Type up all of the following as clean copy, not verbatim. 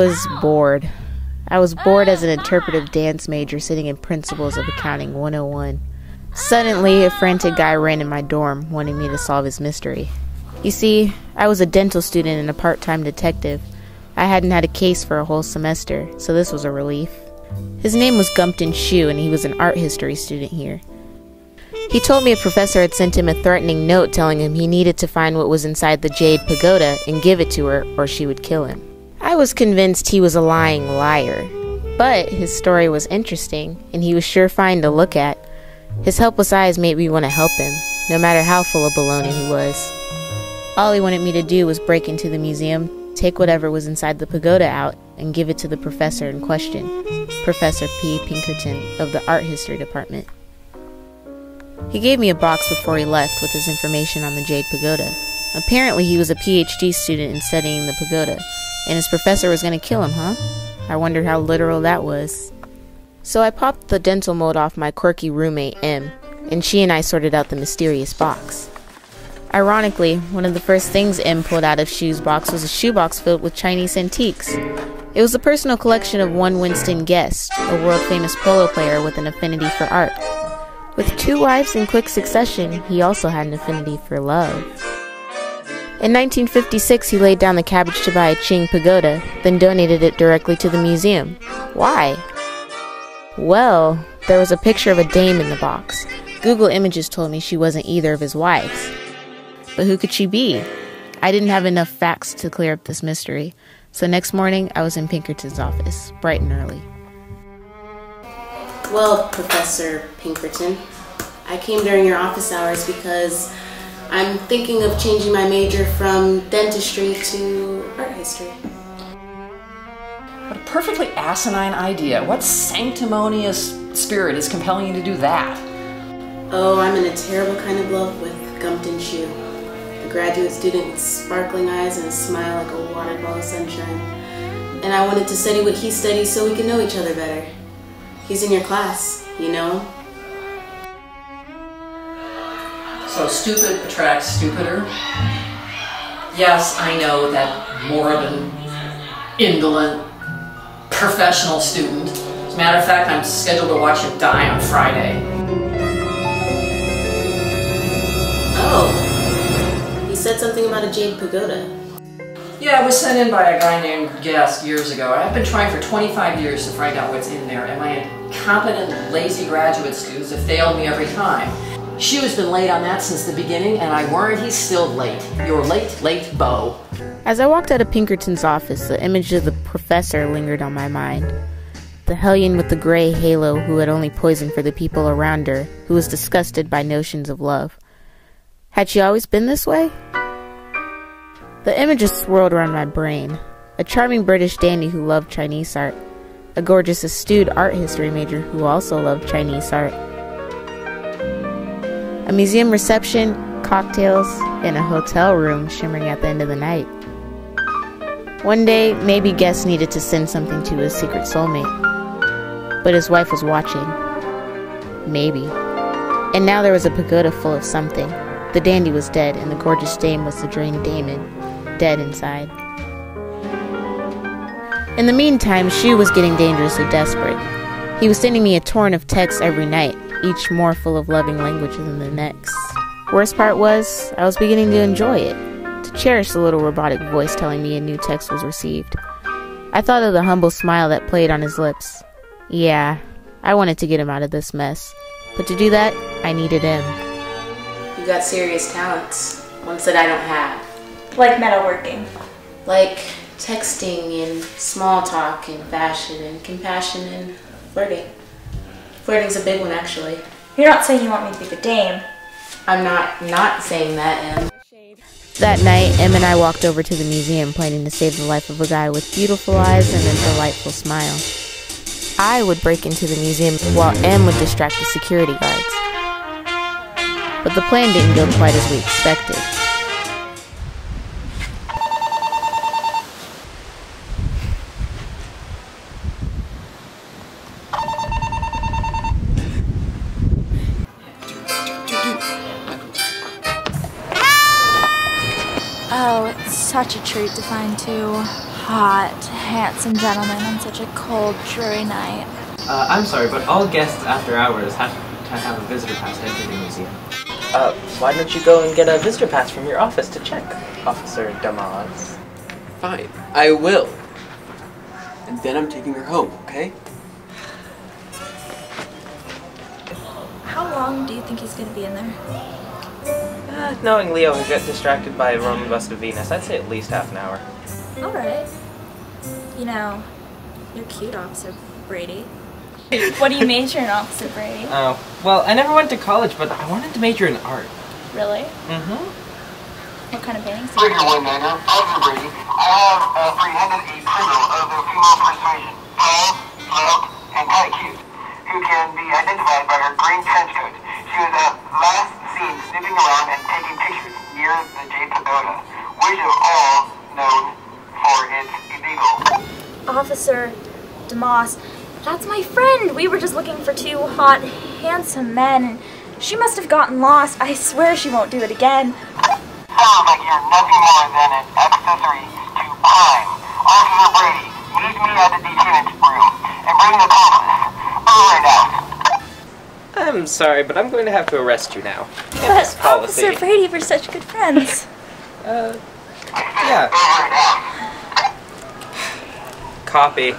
was bored. I was bored as an interpretive dance major sitting in Principles of Accounting 101. Suddenly, a frantic guy ran in my dorm, wanting me to solve his mystery. You see, I was a dental student and a part-time detective. I hadn't had a case for a whole semester, so this was a relief. His name was Gumpton Shue, and he was an art history student here. He told me a professor had sent him a threatening note telling him he needed to find what was inside the Jade Pagoda and give it to her, or she would kill him. I was convinced he was a lying liar, but his story was interesting, and he was sure fine to look at. His helpless eyes made me want to help him, no matter how full of baloney he was. All he wanted me to do was break into the museum, take whatever was inside the pagoda out, and give it to the professor in question, Professor P. Pinkerton of the Art History Department. He gave me a box before he left with his information on the Jade Pagoda. Apparently he was a PhD student in studying the pagoda, and his professor was going to kill him, huh? I wondered how literal that was. So I popped the dental mold off my quirky roommate, M, and she and I sorted out the mysterious box. Ironically, one of the first things M pulled out of Shue's box was a shoebox filled with Chinese antiques. It was the personal collection of one Winston Guest, a world-famous polo player with an affinity for art. With 2 wives in quick succession, he also had an affinity for love. In 1956, he laid down the cabbage to buy a Qing pagoda, then donated it directly to the museum. Why? Well, there was a picture of a dame in the box. Google Images told me she wasn't either of his wives. But who could she be? I didn't have enough facts to clear up this mystery, so next morning I was in Pinkerton's office, bright and early. Well, Professor Pinkerton, I came during your office hours because I'm thinking of changing my major from dentistry to art history. What a perfectly asinine idea. What sanctimonious spirit is compelling you to do that? Oh, I'm in a terrible kind of love with Gumpton Shue, a graduate student with sparkling eyes and a smile like a watered ball of sunshine. And I wanted to study what he studies so we can know each other better. He's in your class, you know? So stupid attracts stupider? Yes, I know that morbid, indolent, professional student. As a matter of fact, I'm scheduled to watch him die on Friday. Oh, he said something about a Jade Pagoda. Yeah, it was sent in by a guy named Guest years ago. I've been trying for 25 years to find out what's in there, and my incompetent, lazy graduate students have failed me every time. Shue's been late on that since the beginning, and I warrant he's still late. You're late, late, Beau. As I walked out of Pinkerton's office, the image of the professor lingered on my mind. The hellion with the gray halo who had only poison for the people around her, who was disgusted by notions of love. Had she always been this way? The images swirled around my brain. A charming British dandy who loved Chinese art. A gorgeous, astute art history major who also loved Chinese art. A museum reception, cocktails, and a hotel room shimmering at the end of the night. One day, maybe Guest needed to send something to his secret soulmate. But his wife was watching. Maybe. And now there was a pagoda full of something. The dandy was dead, and the gorgeous dame was the drained Damon, dead inside. In the meantime, Shue was getting dangerously desperate. He was sending me a torrent of texts every night, each more full of loving language than the next. Worst part was, I was beginning to enjoy it, to cherish the little robotic voice telling me a new text was received. I thought of the humble smile that played on his lips. Yeah, I wanted to get him out of this mess, but to do that, I needed him. You got serious talents, ones that I don't have. Like metalworking. Like texting and small talk and fashion and compassion and flirting. Flirting's a big one, actually. You're not saying you want me to be the dame. I'm not saying that, Em. That night, Em and I walked over to the museum planning to save the life of a guy with beautiful eyes and a delightful smile. I would break into the museum while Em would distract the security guards. But the plan didn't go quite as we expected. Oh, it's such a treat to find two hot, handsome gentleman on such a cold, dreary night. I'm sorry, but all guests after hours have to have a visitor pass to enter the museum. Why don't you go and get a visitor pass from your office to check, Officer Damas? Fine, I will. And then I'm taking her home, okay? How long do you think he's gonna be in there? Knowing Leo will get distracted by a Roman bust of Venus, I'd say at least half an hour. Alright. You know, you're cute, Officer Brady. What do you major in, Officer Brady? Oh, well, I never went to college, but I wanted to major in art. Really? Mm-hmm. What kind of paintings do you do? Officer Brady, I have apprehended a criminal of the female persuasion, tall, stout, and kind of cute, who can be identified by her green trench coat. She was last seen snooping around and taking pictures near the Jade Pagoda, which is all known for its illegal. Officer Damas, that's my friend! We were just looking for two hot, handsome men. She must have gotten lost. I swear she won't do it again. Sounds like you're nothing more than an accessory to crime. Officer Brady, meet me at the detainment room and bring the accomplice. Over and out. I'm sorry, but I'm going to have to arrest you now. But Officer Brady, we're such good friends. Yeah. Over and out. Copy.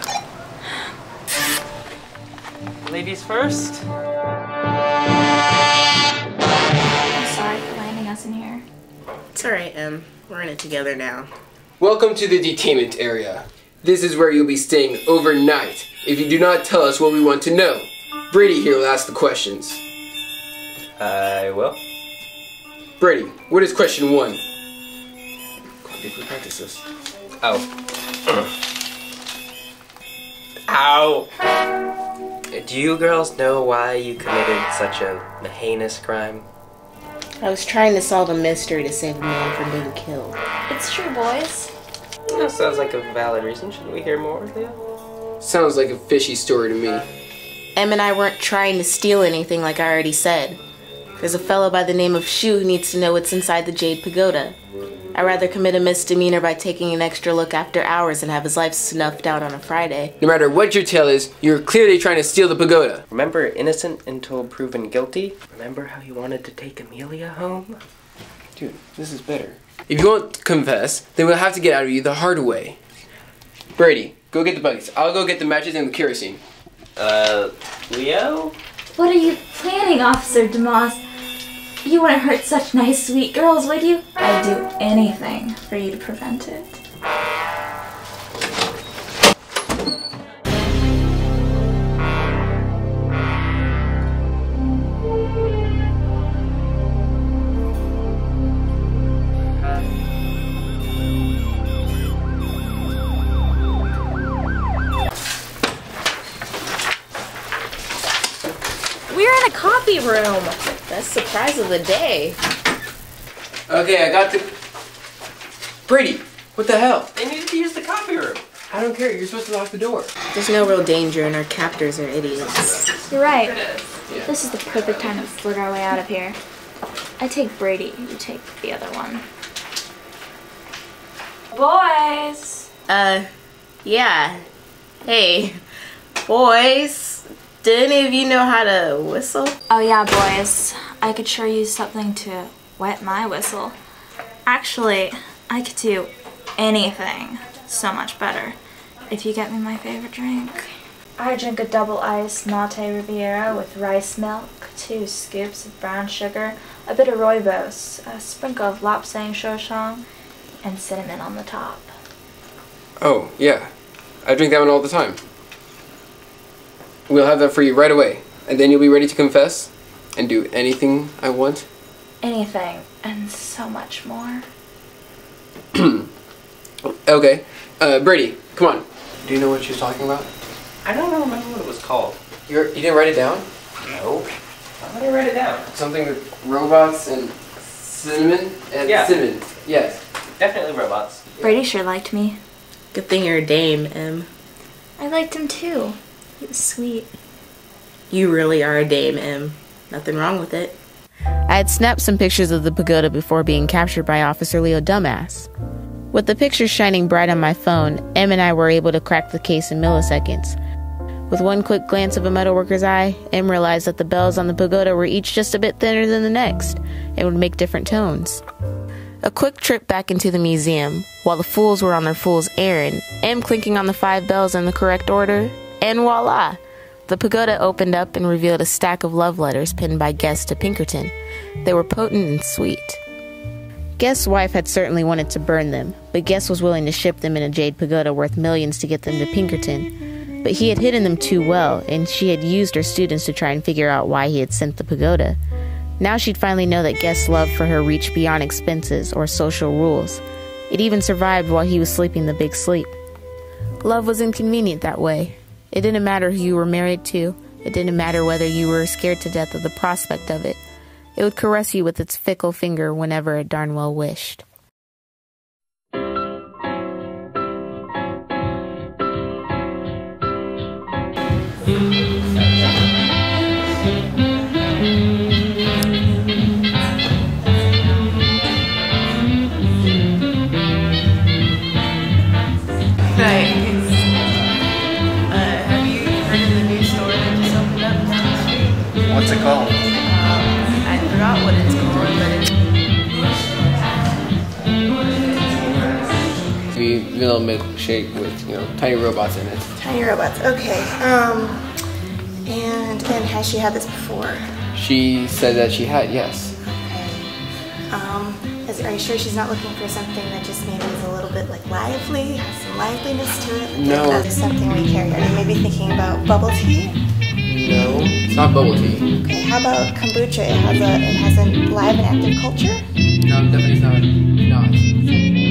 Ladies first. I'm sorry for landing us in here. It's alright, we're in it together now. Welcome to the detainment area. This is where you'll be staying overnight if you do not tell us what we want to know. Brady here will ask the questions. I will. Brady, what is question 1? Did we practice this? Oh. Ow! Do you girls know why you committed such a heinous crime? I was trying to solve a mystery to save a man from being killed. It's true, boys. That sounds like a valid reason. Shouldn't we hear more, Leo? Sounds like a fishy story to me. Em and I weren't trying to steal anything like I already said. There's a fellow by the name of Shu who needs to know what's inside the Jade Pagoda. I'd rather commit a misdemeanor by taking an extra look after hours and have his life snuffed out on a Friday. No matter what your tale is, you're clearly trying to steal the pagoda. Remember innocent until proven guilty? Remember how you wanted to take Amelia home? Dude, this is better. If you won't confess, then we'll have to get out of you the hard way. Brady, go get the buckets. I'll go get the matches and the kerosene. Leo? What are you planning, Officer Damas? You wouldn't hurt such nice, sweet girls, would you? I'd do anything for you to prevent it. We're in a copy room. Best surprise of the day. Okay, I got the... Brady, what the hell? They needed to use the copy room. I don't care, you're supposed to lock the door. There's no real danger and our captors are idiots. You're right. This is the perfect time to flirt our way out of here. I take Brady, you take the other one. Boys! Yeah. Hey, boys. Do any of you know how to whistle? Oh yeah, boys. I could sure use something to wet my whistle. Actually, I could do anything so much better if you get me my favorite drink. I drink a double iced Mate Riviera with rice milk, 2 scoops of brown sugar, a bit of rooibos, a sprinkle of lapsang souchong, and cinnamon on the top. Oh, yeah. I drink that one all the time. We'll have that for you right away. And then you'll be ready to confess and do anything I want. Anything, and so much more. Okay. Brady, come on. Do you know what you're talking about? I don't remember what it was called. You didn't write it down? No. Why would I write it down? Something with robots and cinnamon? And Yeah. cinnamon. Yes. Definitely robots. Brady sure liked me. Good thing you're a dame, Em. I liked him too. He was sweet. You really are a dame, Em. Nothing wrong with it. I had snapped some pictures of the pagoda before being captured by Officer Leo Dumbass. With the pictures shining bright on my phone, Em and I were able to crack the case in milliseconds. With one quick glance of a metalworker's eye, Em realized that the bells on the pagoda were each just a bit thinner than the next, and would make different tones. A quick trip back into the museum, while the fools were on their fool's errand, Em clinking on the 5 bells in the correct order, and voila! The pagoda opened up and revealed a stack of love letters penned by Guest to Pinkerton. They were potent and sweet. Guest's wife had certainly wanted to burn them, but Guest was willing to ship them in a jade pagoda worth millions to get them to Pinkerton. But he had hidden them too well, and she had used her students to try and figure out why he had sent the pagoda. Now she'd finally know that Guest's love for her reached beyond expenses or social rules. It even survived while he was sleeping the big sleep. Love was inconvenient that way. It didn't matter who you were married to. It didn't matter whether you were scared to death of the prospect of it. It would caress you with its fickle finger whenever it darn well wished. What's it called? I forgot what it's called, but it's... Vanilla milkshake with, tiny robots in it. Tiny robots, okay. And has she had this before? She said that she had, yes. Okay. Are you sure she's not looking for something that just maybe is a little bit like lively, has some liveliness to it? Like No. That's something we carry. Are you maybe thinking about bubble tea? No, it's not bubble tea. Okay, how about kombucha? It has a live and active culture? No, definitely not.